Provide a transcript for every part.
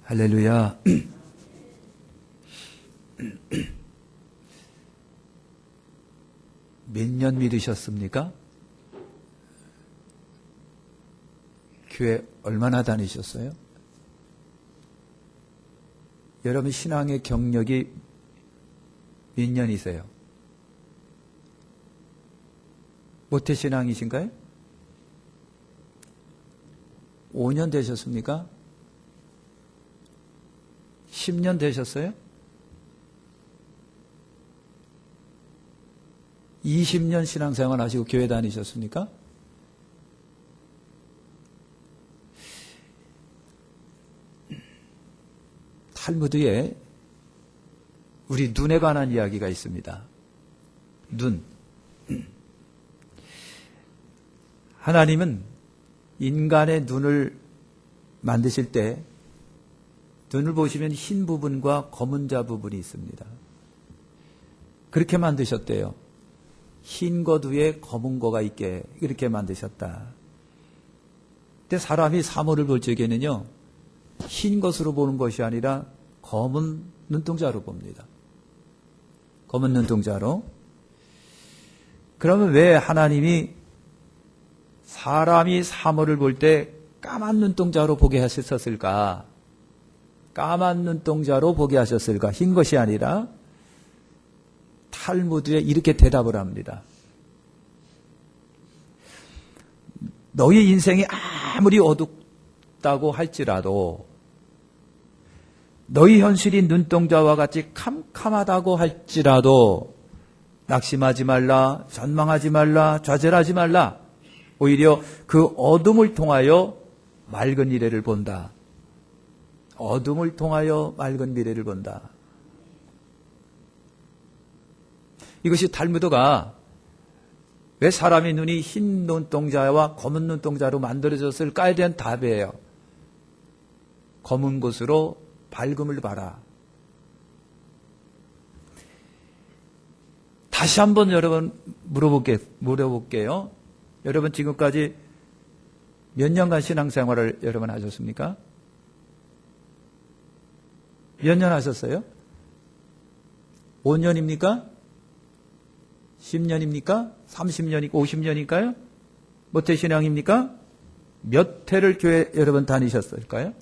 할렐루야. 몇 년 믿으셨습니까? 교회 얼마나 다니셨어요? 여러분 신앙의 경력이 몇 년이세요? 모태신앙이신가요? 5년 되셨습니까? 10년 되셨어요? 20년 신앙생활 하시고 교회 다니셨습니까? 탈무드에 우리 눈에 관한 이야기가 있습니다. 눈. 하나님은 인간의 눈을 만드실 때 눈을 보시면 흰 부분과 검은 자 부분이 있습니다. 그렇게 만드셨대요. 흰 것 위에 검은 거가 있게 이렇게 만드셨다. 근데 사람이 사물을 볼 적에는요, 흰 것으로 보는 것이 아니라 검은 눈동자로 봅니다. 검은 눈동자로. 그러면 왜 하나님이 사람이 사물을 볼 때 까만 눈동자로 보게 하셨을까? 까만 눈동자로 보게 하셨을까? 흰 것이 아니라 탈무드에 이렇게 대답을 합니다. 너희 인생이 아무리 어둡다고 할지라도 너희 현실이 눈동자와 같이 캄캄하다고 할지라도 낙심하지 말라, 전망하지 말라, 좌절하지 말라. 오히려 그 어둠을 통하여 맑은 미래를 본다. 어둠을 통하여 맑은 미래를 본다. 이것이 탈무드가 왜 사람의 눈이 흰 눈동자와 검은 눈동자로 만들어졌을까에 대한 답이에요. 검은 곳으로 밝음을 봐라. 다시 한번 여러분 물어볼게요. 여러분 지금까지 몇 년간 신앙생활을 여러분 하셨습니까? 몇 년 하셨어요? 5년입니까? 10년입니까? 30년이니까 50년일까요? 모태신앙입니까? 몇 해를 교회 여러분 다니셨을까요?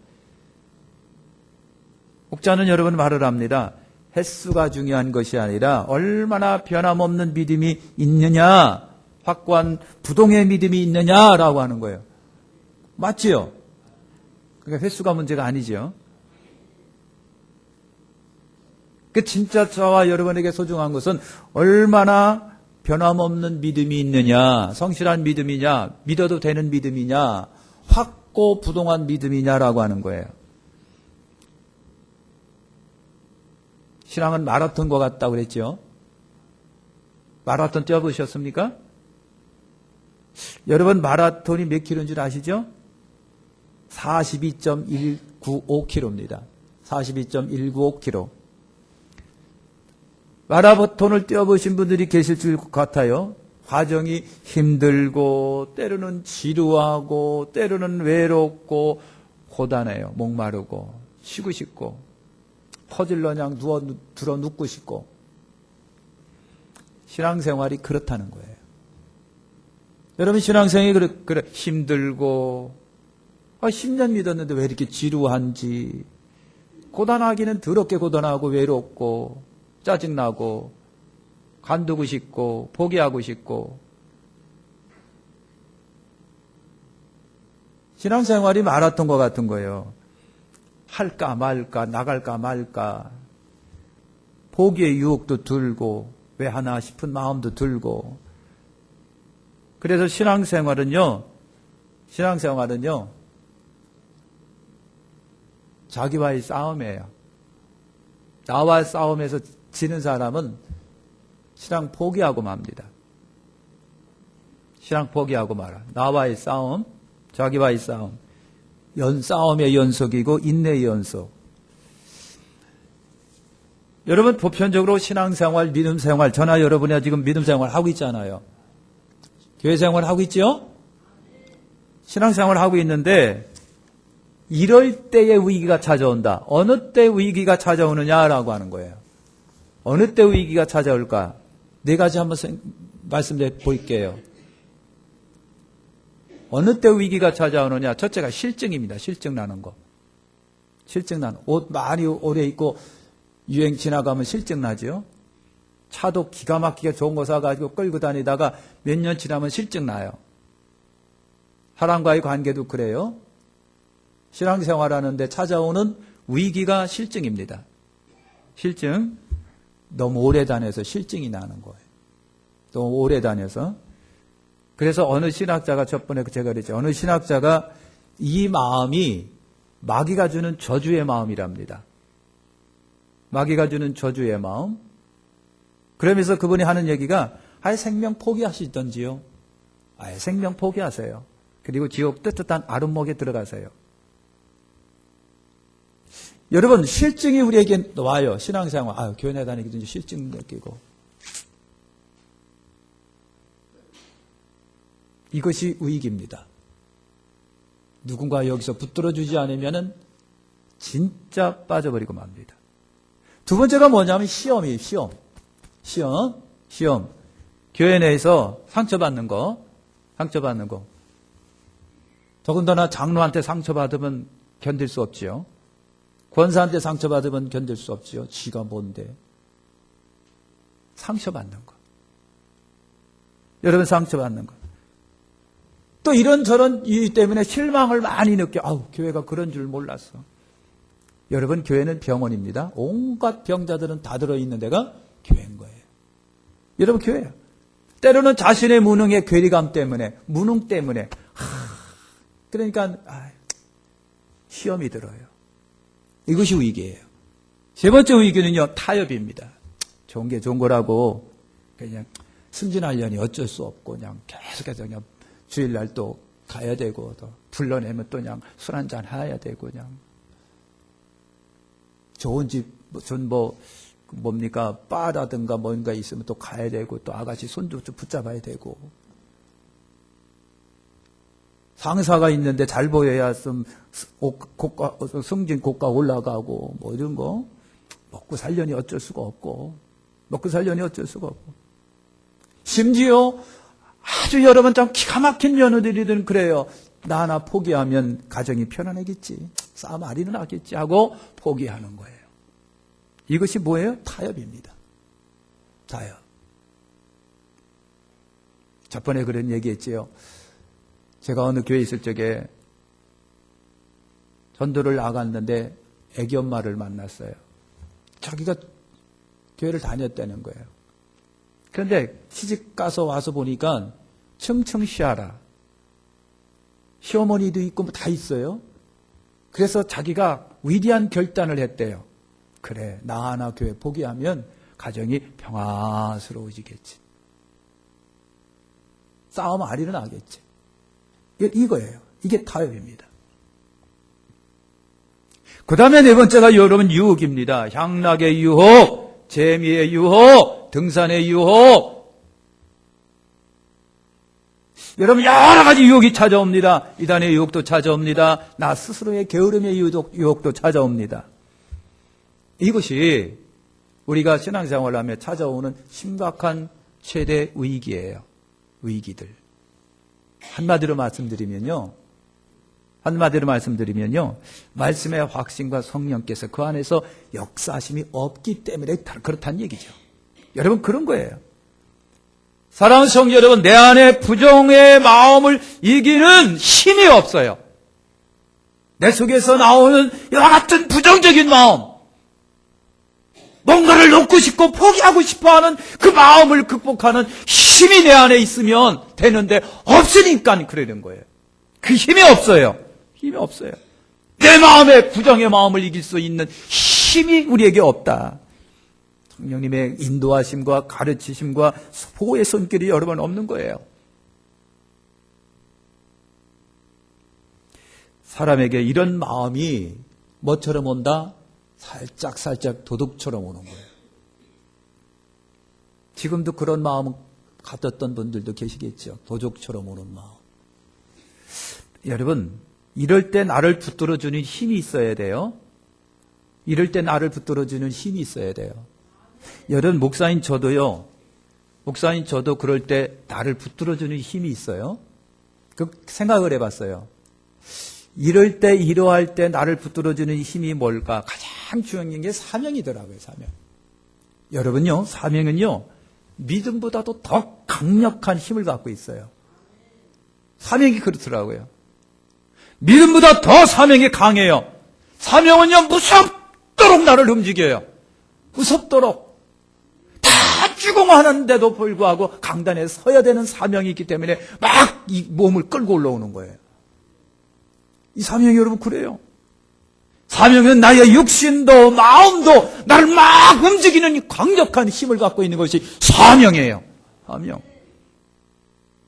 목자는 여러분 말을 합니다. 횟수가 중요한 것이 아니라 얼마나 변함없는 믿음이 있느냐, 확고한 부동의 믿음이 있느냐라고 하는 거예요. 맞지요? 그러니까 횟수가 문제가 아니죠. 그 진짜 저와 여러분에게 소중한 것은 얼마나 변함없는 믿음이 있느냐, 성실한 믿음이냐, 믿어도 되는 믿음이냐, 확고 부동한 믿음이냐라고 하는 거예요. 신앙은 마라톤과 같다고 그랬죠. 마라톤 뛰어보셨습니까? 여러분 마라톤이 몇 킬로인 줄 아시죠? 42.195km입니다. 42.195km. 마라톤을 뛰어보신 분들이 계실 줄 같아요. 과정이 힘들고 때로는 지루하고 때로는 외롭고 고단해요. 목마르고 쉬고 싶고 퍼질러 그냥 들어 눕고 싶고. 신앙생활이 그렇다는 거예요. 여러분 신앙생활이 그래 힘들고 10년 믿었는데 왜 이렇게 지루한지, 고단하기는 더럽게 고단하고 외롭고 짜증나고 관두고 싶고 포기하고 싶고. 신앙생활이 마라톤과 같은 거예요. 할까 말까, 나갈까 말까, 포기의 유혹도 들고 왜 하나 싶은 마음도 들고. 그래서 신앙생활은요 자기와의 싸움이에요. 나와 싸움에서 지는 사람은 신앙 포기하고 맙니다. 신앙 포기하고 말아. 나와의 싸움, 자기와의 싸움. 싸움의 연속이고 인내의 연속. 여러분 보편적으로 신앙생활, 믿음생활, 저나 여러분이 지금 믿음생활 하고 있잖아요. 교회생활 하고 있죠? 신앙생활 하고 있는데 이럴 때의 위기가 찾아온다. 어느 때 위기가 찾아오느냐라고 하는 거예요. 어느 때 위기가 찾아올까? 네 가지 한번 말씀드려 볼게요. 어느 때 위기가 찾아오느냐? 첫째가 실증입니다. 실증 나는 거. 실증 나는. 옷 많이 오래 입고 유행 지나가면 실증 나죠? 차도 기가 막히게 좋은 거 사가지고 끌고 다니다가 몇 년 지나면 실증 나요. 사람과의 관계도 그래요. 신앙생활하는데 찾아오는 위기가 실증입니다. 실증. 너무 오래 다녀서 실증이 나는 거예요. 너무 오래 다녀서. 그래서 어느 신학자가 저번에 제가 그랬죠. 어느 신학자가 이 마음이 마귀가 주는 저주의 마음이랍니다. 마귀가 주는 저주의 마음. 그러면서 그분이 하는 얘기가 아예 생명 포기하시던지요. 아예 생명 포기하세요. 그리고 지옥 뜨뜻한 아름목에 들어가세요. 여러분, 실증이 우리에게 와요. 신앙생활. 교회 다니기도 실증 느끼고. 이것이 위기입니다. 누군가 여기서 붙들어주지 않으면 진짜 빠져버리고 맙니다. 두 번째가 뭐냐면 시험이에요. 시험. 교회 내에서 상처받는 거. 더군다나 장로한테 상처받으면 견딜 수 없지요. 권사한테 상처받으면 견딜 수 없지요. 지가 뭔데. 상처받는 거. 여러분, 상처받는 거. 또 이런저런 이유 때문에 실망을 많이 느껴. 교회가 그런 줄 몰랐어. 여러분, 교회는 병원입니다. 온갖 병자들은 다 들어있는 데가 교회인 거예요. 여러분, 교회예요. 때로는 자신의 무능의 괴리감 때문에, 무능 때문에, 그러니까, 시험이 들어요. 이것이 위기예요. 세 번째 위기는요, 타협입니다. 좋은 게 좋은 거라고, 그냥 승진하려니 어쩔 수 없고, 그냥 계속해서 그냥 주일날 또 가야 되고, 또 불러내면 또 그냥 술 한잔 해야 되고, 그냥. 좋은 집, 뭡니까, 바라든가 뭔가 있으면 또 가야 되고, 또 아가씨 손도 좀 붙잡아야 되고. 상사가 있는데 잘 보여야 승진 고가 올라가고, 뭐 이런 거. 먹고 살려니 어쩔 수가 없고. 심지어 아주 여러분 좀 기가 막힌 며느리들은 그래요. 나 하나 포기하면 가정이 편안하겠지. 싸움 안 일어나겠지 하고 포기하는 거예요. 이것이 뭐예요? 타협입니다. 타협. 저번에 그런 얘기했지요. 제가 어느 교회 있을 적에 전도를 나갔는데 애기 엄마를 만났어요. 자기가 교회를 다녔다는 거예요. 그런데 시집 가서 와서 보니까 청청 시하라. 시어머니도 있고 뭐 다 있어요. 그래서 자기가 위대한 결단을 했대요. 그래, 나 하나 교회 포기하면 가정이 평화스러워지겠지. 싸움 안 일어나겠지. 이거예요. 이게 타협입니다. 그 다음에 네 번째가 여러분 유혹입니다. 향락의 유혹, 재미의 유혹, 등산의 유혹. 여러분 여러 가지 유혹이 찾아옵니다. 이단의 유혹도 찾아옵니다. 나 스스로의 게으름의 유혹도 찾아옵니다. 이것이 우리가 신앙생활을 하며 찾아오는 심각한 최대 위기예요. 위기들. 한마디로 말씀드리면요. 말씀의 확신과 성령께서 그 안에서 역사하심이 없기 때문에 그렇다는 얘기죠. 여러분 그런 거예요. 사랑하는 성도 여러분, 내 안에 부정의 마음을 이기는 힘이 없어요. 내 속에서 나오는 이와 같은 부정적인 마음, 뭔가를 놓고 싶고 포기하고 싶어하는 그 마음을 극복하는 힘이 내 안에 있으면 되는데 없으니까 그러는 거예요. 그 힘이 없어요. 내 마음에 부정의 마음을 이길 수 있는 힘이 우리에게 없다. 성령님의 인도하심과 가르치심과 보호의 손길이 여러 번 없는 거예요. 사람에게 이런 마음이 뭐처럼 온다? 살짝 도둑처럼 오는 거예요. 지금도 그런 마음 가졌던 분들도 계시겠죠. 도둑처럼 오는 마음. 여러분, 이럴 때 나를 붙들어주는 힘이 있어야 돼요. 이럴 때 나를 붙들어주는 힘이 있어야 돼요. 여러분, 목사인 저도 그럴 때 나를 붙들어주는 힘이 있어요. 그 생각을 해봤어요. 이럴 때, 이러할 때 나를 붙들어주는 힘이 뭘까? 가장 중요한 게 사명이더라고요, 사명. 여러분요, 사명은요, 믿음보다도 더 강력한 힘을 갖고 있어요. 사명이 그렇더라고요. 믿음보다 더 사명이 강해요. 사명은요, 무섭도록 나를 움직여요. 무섭도록. 다 죽어가는데도 불구하고 강단에 서야 되는 사명이 있기 때문에 막 이 몸을 끌고 올라오는 거예요. 이 사명이 여러분 그래요. 사명은 나의 육신도 마음도 나를 막 움직이는 강력한 힘을 갖고 있는 것이 사명이에요. 사명.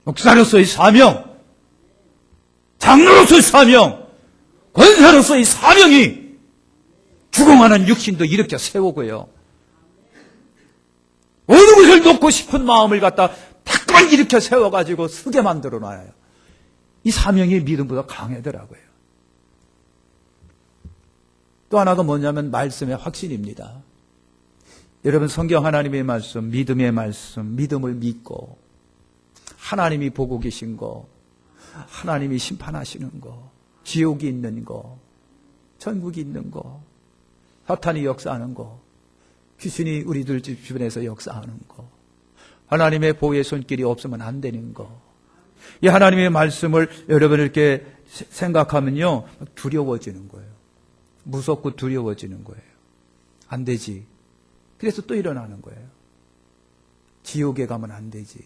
목사로서의 사명, 장로로서의 사명, 권사로서의 사명이 죽어가는 육신도 일으켜 세우고요. 어느 것을 놓고 싶은 마음을 갖다 자꾸만 일으켜 세워가지고 서게 만들어 놔요. 이 사명이 믿음보다 강하더라고요. 또 하나가 뭐냐면 말씀의 확신입니다. 여러분, 성경 하나님의 말씀, 믿음의 말씀, 믿음을 믿고 하나님이 보고 계신 거, 하나님이 심판하시는 거, 지옥이 있는 거, 천국이 있는 거, 사탄이 역사하는 거, 귀신이 우리들 주변에서 역사하는 거, 하나님의 보호의 손길이 없으면 안 되는 거, 이 하나님의 말씀을 여러분 이렇게 생각하면요, 두려워지는 거예요. 무섭고 두려워지는 거예요. 안 되지. 그래서 또 일어나는 거예요. 지옥에 가면 안 되지.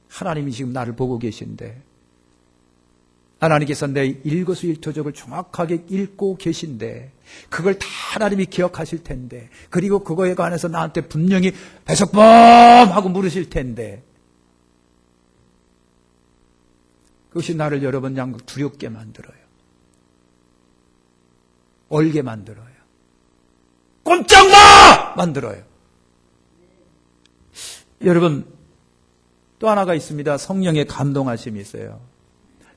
하나님이 지금 나를 보고 계신데, 하나님께서 내 일거수일투족을 정확하게 읽고 계신데, 그걸 다 하나님이 기억하실 텐데, 그리고 그거에 관해서 나한테 분명히 배석범 하고 물으실 텐데, 그것이 나를 여러분 양극 두렵게 만들어요. 얼게 만들어요. 꼼짝 마! 만들어요. 여러분, 또 하나가 있습니다. 성령의 감동하심이 있어요.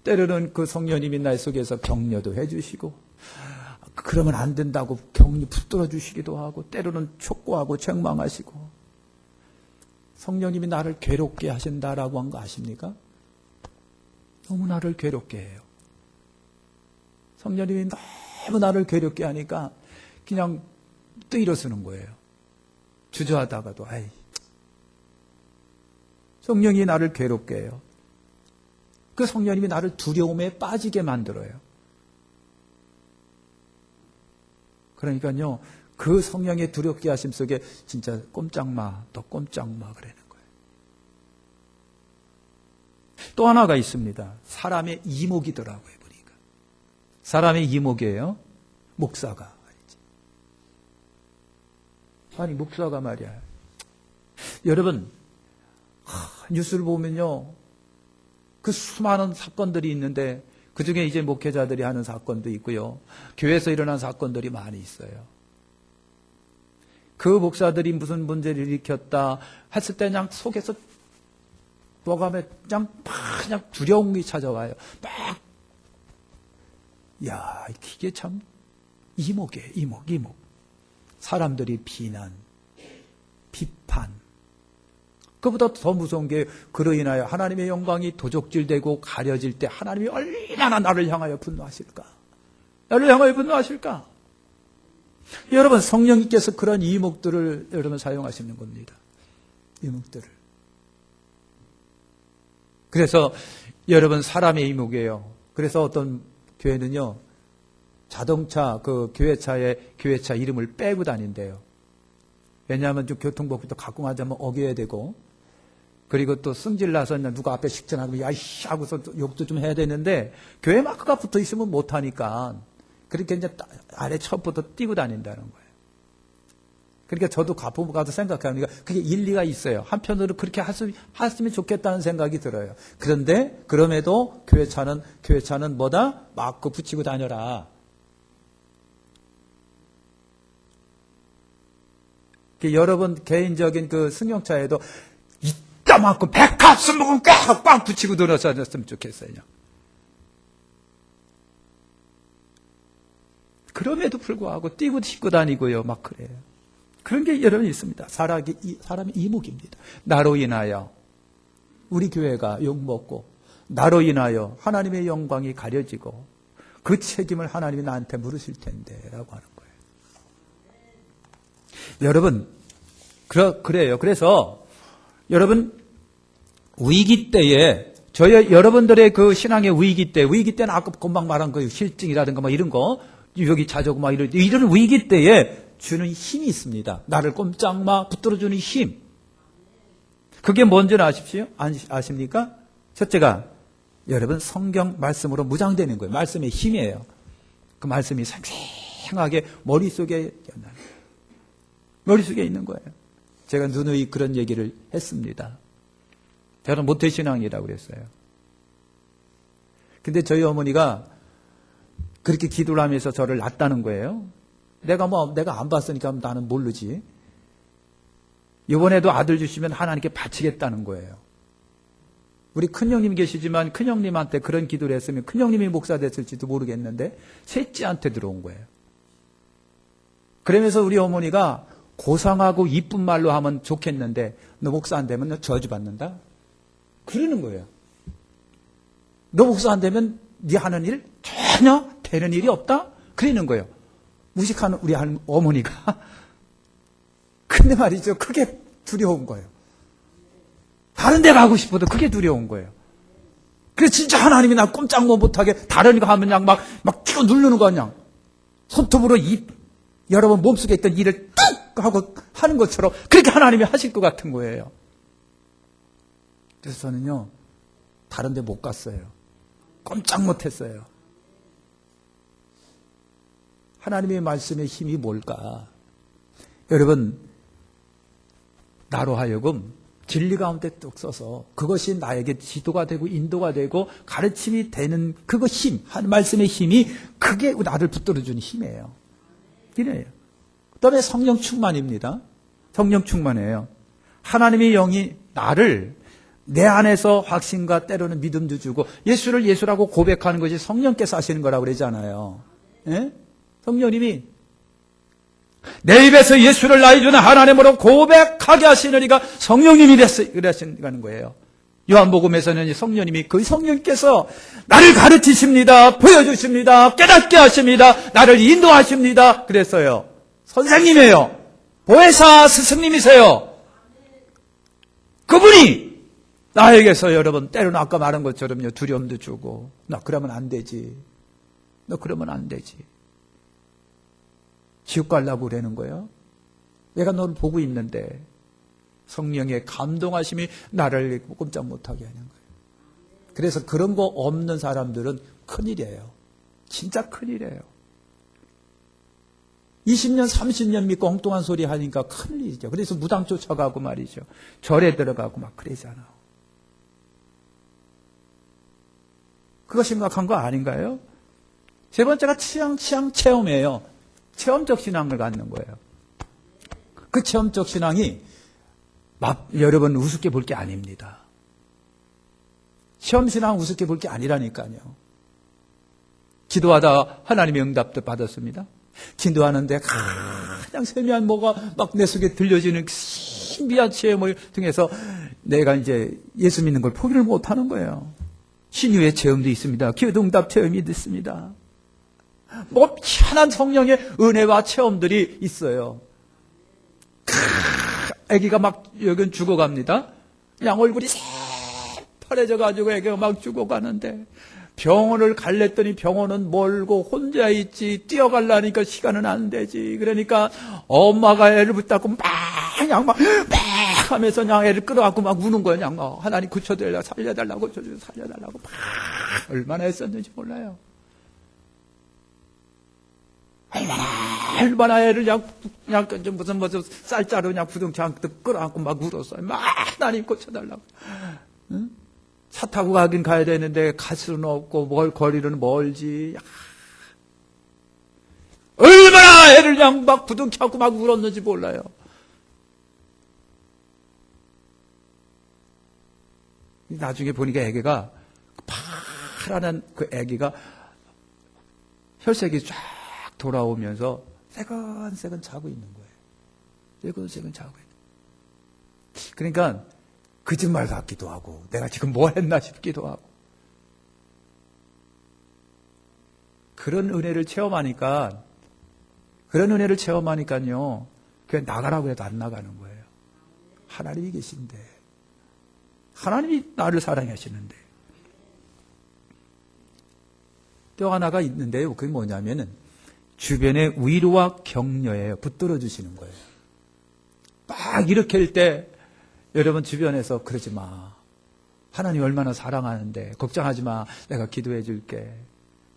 때로는 그 성령님이 나 속에서 격려도 해주시고, 그러면 안 된다고 격려 붙들어 주시기도 하고, 때로는 촉구하고 책망하시고, 성령님이 나를 괴롭게 하신다라고 한 거 아십니까? 너무 나를 괴롭게 해요. 성령님이 너무 나를 괴롭게 하니까 그냥 또 일어서는 거예요. 주저하다가도, 아이, 성령이 나를 괴롭게 해요. 그 성령님이 나를 두려움에 빠지게 만들어요. 그러니까요, 그 성령의 두렵게 하심 속에 진짜 꼼짝마, 더 꼼짝마 그러는 거예요. 또 하나가 있습니다. 사람의 이목이더라고요, 보니까. 사람의 이목이에요. 목사가. 아니, 목사가 말이야. 여러분, 뉴스를 보면요, 그 수많은 사건들이 있는데 그 중에 이제 목회자들이 하는 사건도 있고요. 교회에서 일어난 사건들이 많이 있어요. 그 목사들이 무슨 문제를 일으켰다 했을 때 그냥 속에서 뭐가 그냥 두려움이 찾아와요. 막, 야, 이게 참 이목이에요. 이목. 사람들이 비난, 비판. 그보다 더 무서운 게 그로 인하여 하나님의 영광이 도적질되고 가려질 때 하나님이 얼마나 나를 향하여 분노하실까? 나를 향하여 분노하실까? 여러분, 성령님께서 그런 이목들을 여러분 사용하시는 겁니다. 이목들을. 그래서 여러분 사람의 이목이에요. 그래서 어떤 교회는요, 자동차 그 교회차 이름을 빼고 다닌대요. 왜냐하면 좀 교통법부터 갖고 가자면 어겨야 되고, 그리고 또 승질나서 누가 앞에 식전하고 야이씨 하고서 욕도 좀 해야 되는데, 교회 마크가 붙어 있으면 못하니까 그렇게 이제 아래 첫부터 띄고 다닌다는 거예요. 그러니까 저도 가포 가서 생각하니까 그게 일리가 있어요. 한편으로 그렇게 했으면 좋겠다는 생각이 들어요. 그런데 그럼에도 교회차는 뭐다? 마크 붙이고 다녀라. 여러분 개인적인 그 승용차에도 이따만큼 백합 스모금 꽉 붙이고 들어섰으면 좋겠어요. 그럼에도 불구하고 뛰고 짚고 다니고요. 막 그래요. 그런 게 여러분 있습니다. 사람의 이목입니다. 나로 인하여 우리 교회가 욕먹고, 나로 인하여 하나님의 영광이 가려지고, 그 책임을 하나님이 나한테 물으실 텐데 라고 하는 거예요. 여러분 그래요. 그래서 여러분 위기 때에 여러분들의 그 신앙의 위기 때는 아까 금방 말한 그 실증이라든가 막 이런 거, 여기 자조고 막 이런 위기 때에 주는 힘이 있습니다. 나를 꼼짝 마 붙들어주는 힘. 그게 뭔지는 아십니까? 첫째가 여러분 성경 말씀으로 무장되는 거예요. 말씀의 힘이에요. 그 말씀이 생생하게 머릿속에 있는 거예요. 제가 누누이 그런 얘기를 했습니다. 저는 모태신앙이라고 그랬어요. 근데 저희 어머니가 그렇게 기도를 하면서 저를 낳았다는 거예요. 내가 안 봤으니까 나는 모르지. 이번에도 아들 주시면 하나님께 바치겠다는 거예요. 우리 큰형님 계시지만 큰형님한테 그런 기도를 했으면 큰형님이 목사 됐을지도 모르겠는데 셋째한테 들어온 거예요. 그러면서 우리 어머니가 고상하고 이쁜 말로 하면 좋겠는데 너 목사 안 되면 너 저주받는다? 그러는 거예요. 너 목사 안 되면 네 하는 일 전혀 되는 일이 없다? 그러는 거예요. 무식한 우리 어머니가. 근데 말이죠. 그게 두려운 거예요. 다른 데 가고 싶어도 그게 두려운 거예요. 그래서 진짜 하나님이 나 꼼짝 못하게 다른 거 하면 그냥 막 끼고 누르는 거 그냥. 손톱으로 여러분 몸속에 있던 일을 뚝 하고 하는 것처럼 그렇게 하나님이 하실 것 같은 거예요. 그래서 저는요, 다른 데 못 갔어요. 꼼짝 못했어요. 하나님의 말씀의 힘이 뭘까? 여러분, 나로 하여금 진리 가운데 뚝 써서 그것이 나에게 지도가 되고 인도가 되고 가르침이 되는 그거 힘, 말씀의 힘이 그게 나를 붙들어주는 힘이에요. 이래요. 그 다음에 성령 충만입니다. 성령 충만이에요. 하나님의 영이 나를 내 안에서 확신과 때로는 믿음도 주고 예수를 예수라고 고백하는 것이 성령께서 하시는 거라고 그러잖아요. 예? 성령님이 내 입에서 예수를 나의 주는 하나님으로 고백하게 하시느니가 성령님이 그러시는 거예요. 요한복음에서는 성령님이 그 성령께서 나를 가르치십니다. 보여주십니다. 깨닫게 하십니다. 나를 인도하십니다. 그랬어요. 선생님이에요. 보혜사 스승님이세요. 그분이 나에게서 여러분 때로는 아까 말한 것처럼요 두려움도 주고 나 그러면 안 되지. 너 그러면 안 되지. 지옥 가려고 그러는 거예요. 내가 너를 보고 있는데 성령의 감동하심이 나를 꼼짝 못하게 하는 거예요. 그래서 그런 거 없는 사람들은 큰일이에요. 진짜 큰일이에요. 20년 30년 믿고 엉뚱한 소리 하니까 큰일이죠. 그래서 무당 쫓아가고 말이죠. 절에 들어가고 막 그러잖아. 그거 심각한 거 아닌가요? 세 번째가 취향 체험이에요. 체험적 신앙을 갖는 거예요. 그 체험적 신앙이 여러분 우습게 볼 게 아닙니다. 체험 신앙 우습게 볼 게 아니라니까요. 기도하다 하나님의 응답도 받았습니다. 기도하는데 그냥 세미한 뭐가 막 내 속에 들려지는 신비한 체험을 통해서 내가 이제 예수 믿는 걸 포기를 못하는 거예요. 신유의 체험도 있습니다. 기도 응답 체험이 있습니다. 뭐 희한한 성령의 은혜와 체험들이 있어요. 아기가 막 여긴 죽어갑니다. 그냥 얼굴이 새파래져가지고 아기가 막 죽어가는데 병원을 갈랬더니 병원은 멀고 혼자 있지 뛰어가려니까 시간은 안 되지. 그러니까 엄마가 애를 붙잡고 막 하면서 그냥 애를 끌어갖고 막 우는 거야. 그냥 하나님 고쳐달라고 살려달라고 살려달라고 막 얼마나 했었는지 몰라요. 얼마나 애를 그냥 무슨 쌀자루 그냥 부둥켜 끌어안고 막 울었어요. 막 하나님 고쳐달라고. 응? 차 타고 가긴 가야 되는데 갈 수는 없고 거리는 멀지. 얼마나 애를 그냥 막 부둥켜갖고 막 울었는지 몰라요. 나중에 보니까 애기가 파란 그 애기가 혈색이 쫙 돌아오면서 새근새근 자고 있는 거예요. 새근새근 자고 있는 거예요. 그러니까 거짓말 같기도 하고 내가 지금 뭐 했나 싶기도 하고 그런 은혜를 체험하니까요. 그냥 나가라고 해도 안 나가는 거예요. 하나님이 계신데 하나님이 나를 사랑하시는데 또 하나가 있는데요. 그게 뭐냐면은 주변의 위로와 격려예요. 붙들어 주시는 거예요. 막 일으킬 때 여러분 주변에서 그러지 마. 하나님 얼마나 사랑하는데 걱정하지 마. 내가 기도해 줄게.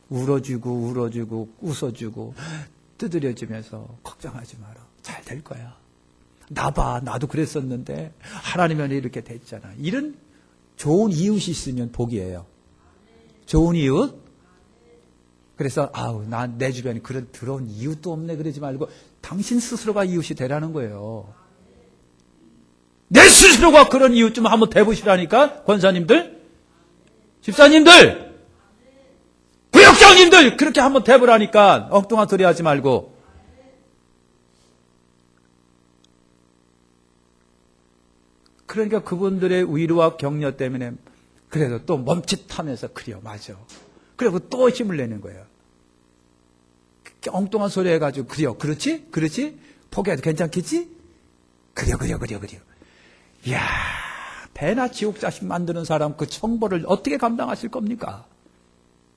울어주고 웃어주고 두드려주면서 걱정하지 마라. 잘 될 거야. 나 봐. 나도 그랬었는데 하나님은 이렇게 됐잖아. 이런 좋은 이웃이 있으면 복이에요. 좋은 이웃? 그래서 난 내 주변에 그런 더러운 이웃도 없네 그러지 말고 당신 스스로가 이웃이 되라는 거예요. 내 스스로가 그런 이웃 좀 한번 돼보시라니까. 권사님들, 집사님들, 구역장님들 그렇게 한번 돼보라니까. 엉뚱한 소리 하지 말고. 그러니까 그분들의 위로와 격려 때문에 그래서 또 멈칫하면서 그래요. 맞아. 그리고 또 힘을 내는 거예요. 엉뚱한 소리 해가지고 그래요. 그렇지? 포기해도 괜찮겠지? 그래요. 이야, 배나 지옥 자식 만드는 사람 그 청벌을 어떻게 감당하실 겁니까?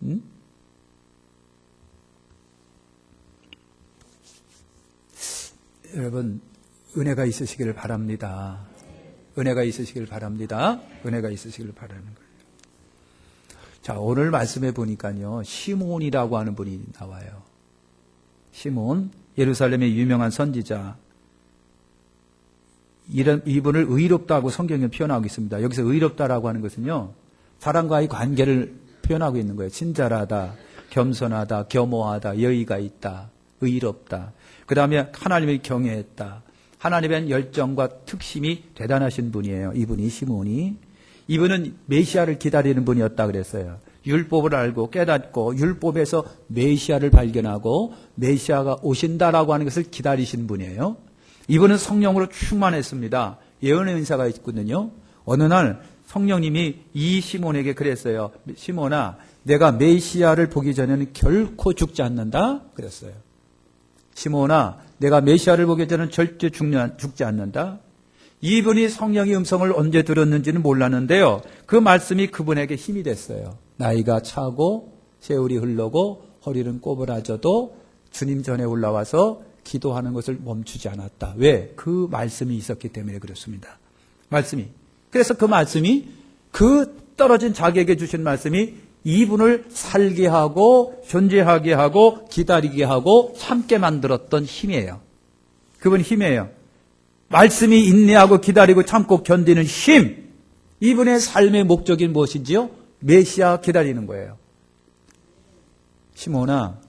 응? 여러분, 은혜가 있으시기를 바랍니다. 은혜가 있으시기를 바라는 거예요. 자, 오늘 말씀해 보니까요, 시몬이라고 하는 분이 나와요. 시몬, 예루살렘의 유명한 선지자. 이분을 의롭다고 성경에 표현하고 있습니다. 여기서 의롭다라고 하는 것은요, 사람과의 관계를 표현하고 있는 거예요. 친절하다, 겸손하다, 겸허하다, 여의가 있다, 의롭다. 그 다음에 하나님을 경외했다. 하나님의 열정과 특심이 대단하신 분이에요. 이분이 시몬이. 이분은 메시아를 기다리는 분이었다 그랬어요. 율법을 알고 깨닫고 율법에서 메시아를 발견하고 메시아가 오신다라고 하는 것을 기다리신 분이에요. 이분은 성령으로 충만했습니다. 예언의 은사가 있거든요. 어느 날 성령님이 이 시몬에게 그랬어요. 시몬아, 내가 메시아를 보기 전에는 결코 죽지 않는다 그랬어요. 시몬아, 내가 메시아를 보기 전에는 절대 죽지 않는다. 이분이 성령의 음성을 언제 들었는지는 몰랐는데요. 그 말씀이 그분에게 힘이 됐어요. 나이가 차고 세월이 흐르고 허리는 꼬부라져도 주님 전에 올라와서 기도하는 것을 멈추지 않았다. 왜? 그 말씀이 있었기 때문에 그렇습니다. 그래서 그 말씀이, 그 떨어진 자기에게 주신 말씀이 이분을 살게 하고 존재하게 하고 기다리게 하고 참게 만들었던 힘이에요. 그분 힘이에요. 말씀이 인내하고 기다리고 참고 견디는 힘. 이분의 삶의 목적이 무엇인지요? 메시아 기다리는 거예요. 시몬아,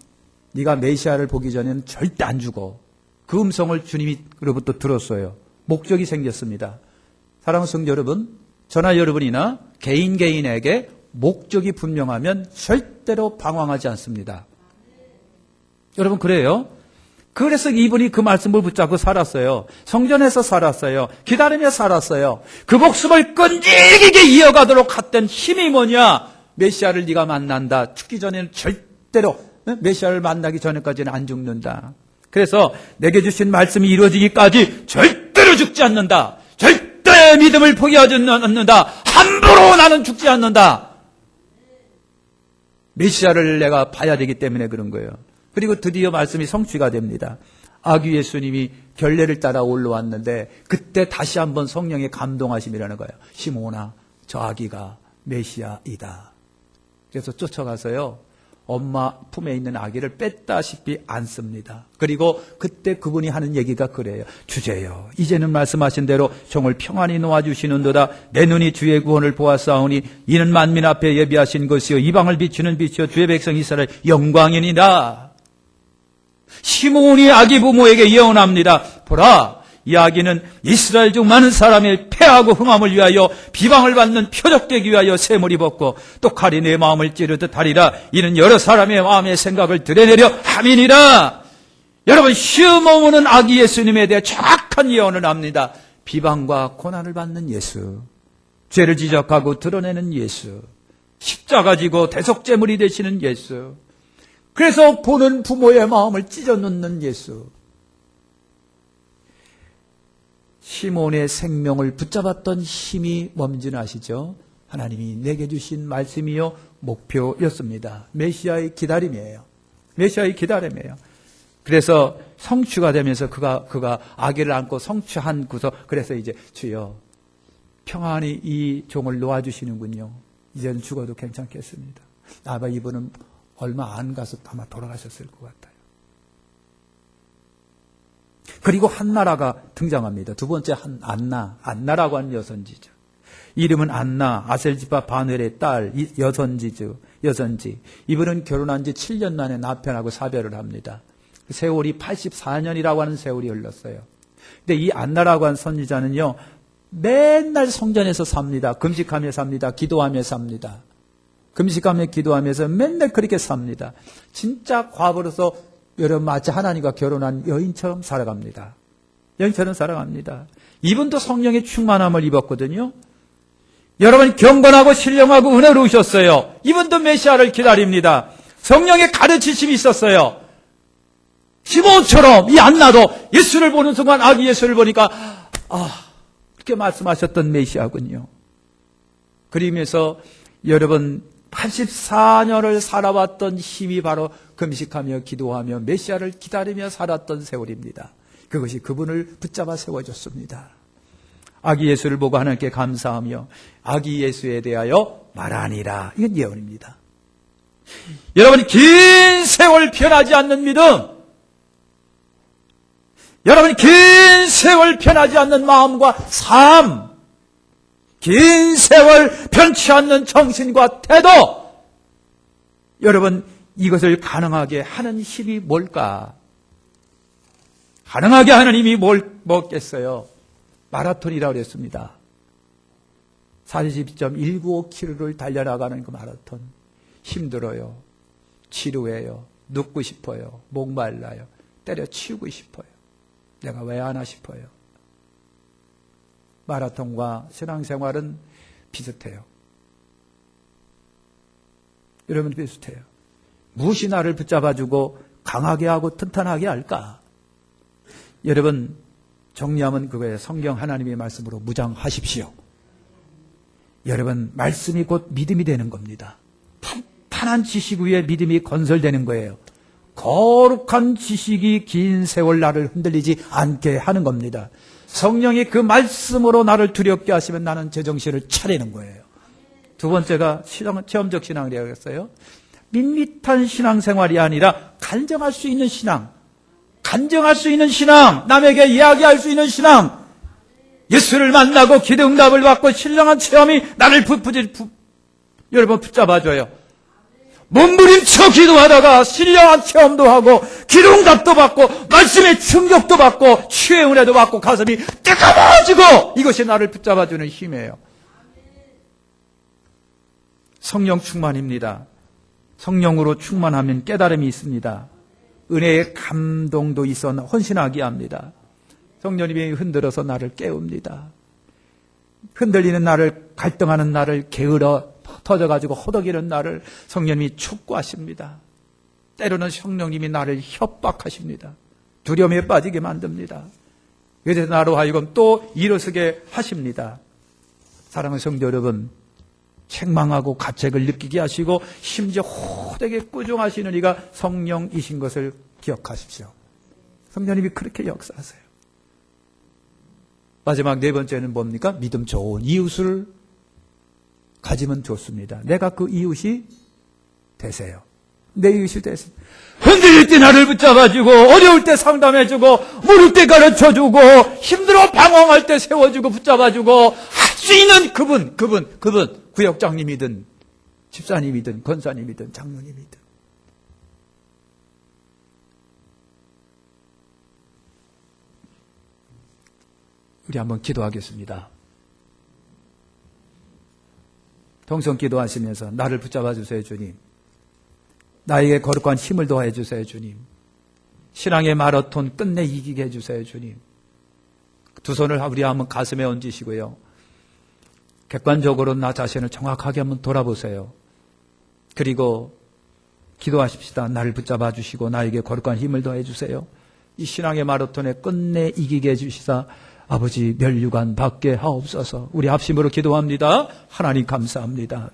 네가 메시아를 보기 전에는 절대 안 죽어. 그 음성을 주님으로부터 들었어요. 목적이 생겼습니다. 사랑하는 성도 여러분, 저나 여러분이나 개인에게 목적이 분명하면 절대로 방황하지 않습니다. 여러분 그래요? 그래서 이분이 그 말씀을 붙잡고 살았어요. 성전에서 살았어요. 기다리며 살았어요. 그 목숨을 끈질기게 이어가도록 했던 힘이 뭐냐? 메시아를 네가 만난다. 죽기 전에는 절대로, 메시아를 만나기 전에까지는 안 죽는다. 그래서 내게 주신 말씀이 이루어지기까지 절대로 죽지 않는다. 절대 믿음을 포기하지 않는다. 함부로 나는 죽지 않는다. 메시아를 내가 봐야 되기 때문에 그런 거예요. 그리고 드디어 말씀이 성취가 됩니다. 아기 예수님이 결례를 따라 올라왔는데 그때 다시 한번 성령의 감동하심이라는 거예요. 시몬아, 저 아기가 메시아이다. 그래서 쫓아가서요, 엄마 품에 있는 아기를 뺐다시피 안습니다. 그리고 그때 그분이 하는 얘기가 그래요. 주제여, 이제는 말씀하신 대로 종을 평안히 놓아주시는도다. 내 눈이 주의 구원을 보았사오니 이는 만민 앞에 예비하신 것이요 이방을 비추는 빛이요 주의 백성 이스라엘 영광이니라. 시몬이 아기 부모에게 예언합니다. 보라, 이 아기는 이스라엘 중 많은 사람의 패하고 흥함을 위하여 비방을 받는 표적되기 위하여 샘을 입었고 또 칼이 내 마음을 찌르듯 하리라. 이는 여러 사람의 마음의 생각을 드러내려 함이니라. 여러분, 시험 오는 아기 예수님에 대해 정확한 예언을 합니다. 비방과 고난을 받는 예수, 죄를 지적하고 드러내는 예수, 십자가 지고 대속제물이 되시는 예수, 그래서 보는 부모의 마음을 찢어놓는 예수. 시몬의 생명을 붙잡았던 힘이 뭔지는 아시죠? 하나님이 내게 주신 말씀이요 목표였습니다. 메시아의 기다림이에요. 메시아의 기다림이에요. 그래서 성취가 되면서 그가 아기를 안고 성취한 구석. 그래서 이제 주여 평안히 이 종을 놓아주시는군요. 이제는 죽어도 괜찮겠습니다. 아마 이분은 얼마 안 가서 아마 돌아가셨을 것 같아요. 그리고 한나라가 등장합니다. 두 번째 안나라고 하는 여선지죠. 이름은 안나, 아셀지파 바누엘의 딸, 여선지. 이분은 결혼한 지 7년 만에 나편하고 사별을 합니다. 세월이 84년이라고 하는 세월이 흘렀어요. 근데 이 안나라고 하는 선지자는요, 맨날 성전에서 삽니다. 금식하며 삽니다. 기도하며 삽니다. 금식하며 기도하면서 맨날 그렇게 삽니다. 진짜 과거로서 여러분 마치 하나님과 결혼한 여인처럼 살아갑니다. 여인처럼 살아갑니다. 이분도 성령의 충만함을 입었거든요. 여러분 경건하고 신령하고 은혜로우셨어요. 이분도 메시아를 기다립니다. 성령의 가르치심이 있었어요. 시몬처럼 이 안나도 예수를 보는 순간 아기 예수를 보니까 그렇게 말씀하셨던 메시아군요. 그러면서 여러분 84년을 살아왔던 힘이 바로 금식하며 기도하며 메시아를 기다리며 살았던 세월입니다. 그것이 그분을 붙잡아 세워줬습니다. 아기 예수를 보고 하나님께 감사하며 아기 예수에 대하여 말하니라. 이건 예언입니다. 여러분 긴 세월 변하지 않는 믿음, 여러분 긴 세월 변하지 않는 마음과 삶, 긴 세월 변치 않는 정신과 태도, 여러분 이것을 가능하게 하는 힘이 뭘까? 가능하게 하는 힘이 뭐겠어요? 마라톤이라고 그랬습니다. 40.195km를 달려나가는 그 마라톤. 힘들어요. 지루해요. 눕고 싶어요. 목말라요. 때려치우고 싶어요. 내가 왜 하나 싶어요. 마라톤과 신앙생활은 비슷해요. 여러분 비슷해요. 무엇이 나를 붙잡아주고 강하게 하고 튼튼하게 할까? 여러분 정리하면 그거예요. 성경 하나님의 말씀으로 무장하십시오. 여러분 말씀이 곧 믿음이 되는 겁니다. 탄탄한 지식 위에 믿음이 건설되는 거예요. 거룩한 지식이 긴 세월 나를 흔들리지 않게 하는 겁니다. 성령이 그 말씀으로 나를 두렵게 하시면 나는 제정신을 차리는 거예요. 두 번째가 체험적 신앙이라고 했어요. 밋밋한 신앙생활이 아니라 간증할 수 있는 신앙, 간증할 수 있는 신앙, 남에게 이야기할 수 있는 신앙, 예수를 만나고 기도응답을 받고 신령한 체험이 나를 여러분 붙잡아줘요. 몸부림쳐 기도하다가 신령한 체험도 하고 기도응답도 받고 말씀의 충격도 받고 치유의 은혜도 받고 가슴이 뜨거워지고, 이것이 나를 붙잡아주는 힘이에요. 성령 충만입니다. 성령으로 충만하면 깨달음이 있습니다. 은혜의 감동도 있어 헌신하게 합니다. 성령님이 흔들어서 나를 깨웁니다. 흔들리는 나를, 갈등하는 나를 게으러 터져가지고 호덕이는 나를 성령님이 촉구하십니다. 때로는 성령님이 나를 협박하십니다. 두려움에 빠지게 만듭니다. 그래서 나로 하여금 또 일어서게 하십니다. 사랑하는 성도 여러분, 책망하고 가책을 느끼게 하시고 심지어 호되게 꾸중하시는 이가 성령이신 것을 기억하십시오. 성령님이 그렇게 역사하세요. 마지막 네 번째는 뭡니까? 믿음 좋은 이웃을 가지면 좋습니다. 내가 그 이웃이 되세요. 내 이웃이 되세요. 흔들릴 때 나를 붙잡아주고, 어려울 때 상담해주고, 모를 때 가르쳐주고, 힘들어 방황할 때 세워주고 붙잡아주고, 할 수 있는 그분, 구역장님이든 집사님이든 권사님이든 장로님이든. 우리 한번 기도하겠습니다. 동성 기도하시면서 나를 붙잡아 주세요, 주님. 나에게 거룩한 힘을 더해 주세요, 주님. 신앙의 마라톤 끝내 이기게 해주세요, 주님. 두 손을 우리 한번 가슴에 얹으시고요. 객관적으로 나 자신을 정확하게 한번 돌아보세요. 그리고 기도하십시다. 나를 붙잡아 주시고 나에게 거룩한 힘을 더해 주세요. 이 신앙의 마라톤에 끝내 이기게 해주시사 아버지 멸류관 받게 하옵소서. 우리 합심으로 기도합니다. 하나님 감사합니다.